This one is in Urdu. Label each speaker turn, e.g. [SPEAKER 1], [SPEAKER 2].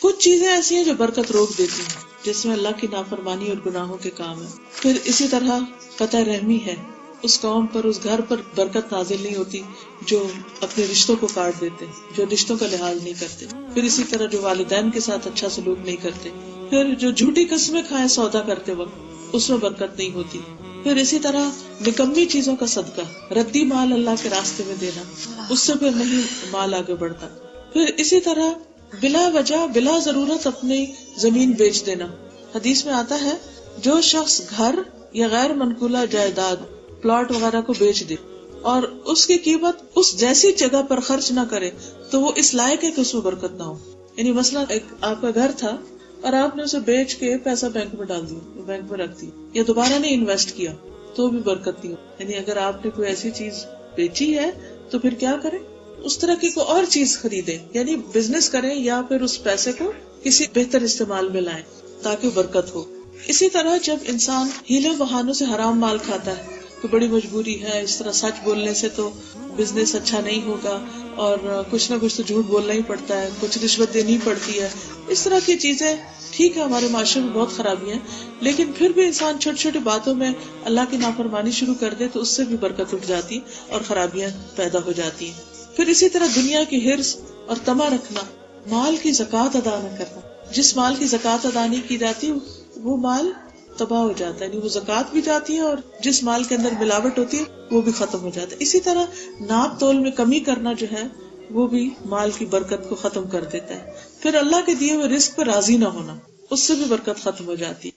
[SPEAKER 1] کچھ چیزیں ایسی ہیں جو برکت روک دیتی ہیں، جس میں اللہ کی نافرمانی اور گناہوں کے کام ہے. پھر اسی طرح قطع رحمی ہے، اس قوم پر، اس گھر پر برکت نازل نہیں ہوتی جو اپنے رشتوں کو کاٹ دیتے، جو رشتوں کا لحاظ نہیں کرتے. پھر اسی طرح جو والدین کے ساتھ اچھا سلوک نہیں کرتے. پھر جو جھوٹی قسمیں کھائیں سودا کرتے وقت، اس میں برکت نہیں ہوتی. پھر اسی طرح نکمی چیزوں کا صدقہ، ردی مال اللہ کے راستے میں دینا، اس سے پھر نہیں مال آگے بڑھتا. پھر اسی طرح بلا وجہ بلا ضرورت اپنی زمین بیچ دینا. حدیث میں آتا ہے جو شخص گھر یا غیر منقولہ جائیداد، پلاٹ وغیرہ کو بیچ دے اور اس کی قیمت اس جیسی جگہ پر خرچ نہ کرے تو وہ اس لائق ہے کہ اس میں برکت نہ ہو. یعنی مثلا ایک آپ کا گھر تھا اور آپ نے اسے بیچ کے پیسہ بینک میں ڈال دیا، بینک میں رکھ دی، یا دوبارہ نہیں انویسٹ کیا تو بھی برکت نہیں ہو. یعنی اگر آپ نے کوئی ایسی چیز بیچی ہے تو پھر کیا کریں، اس طرح کی کوئی اور چیز خریدیں، یعنی بزنس کریں یا پھر اس پیسے کو کسی بہتر استعمال میں لائیں تاکہ برکت ہو. اسی طرح جب انسان ہیلے بہانوں سے حرام مال کھاتا ہے تو بڑی مجبوری ہے، اس طرح سچ بولنے سے تو بزنس اچھا نہیں ہوگا اور کچھ نہ کچھ تو جھوٹ بولنا ہی پڑتا ہے، کچھ رشوت دینی پڑتی ہے، اس طرح کی چیزیں. ٹھیک ہے ہمارے معاشرے میں بہت خرابیاں ہیں، لیکن پھر بھی انسان چھوٹی چھوٹی باتوں میں اللہ کی نافرمانی شروع کر دے تو اس سے بھی برکت اٹھ جاتی اور خرابیاں پیدا ہو جاتی ہیں. پھر اسی طرح دنیا کی حرص اور طمع رکھنا، مال کی زکوٰۃ ادا نہ کرنا. جس مال کی زکوٰۃ ادا نہیں کی جاتی وہ مال تباہ ہو جاتا ہے، یعنی وہ زکوٰۃ بھی جاتی ہے اور جس مال کے اندر ملاوٹ ہوتی ہے وہ بھی ختم ہو جاتا ہے. اسی طرح ناپ تول میں کمی کرنا جو ہے وہ بھی مال کی برکت کو ختم کر دیتا ہے. پھر اللہ کے دیے ہوئے رزق پر راضی نہ ہونا، اس سے بھی برکت ختم ہو جاتی ہے.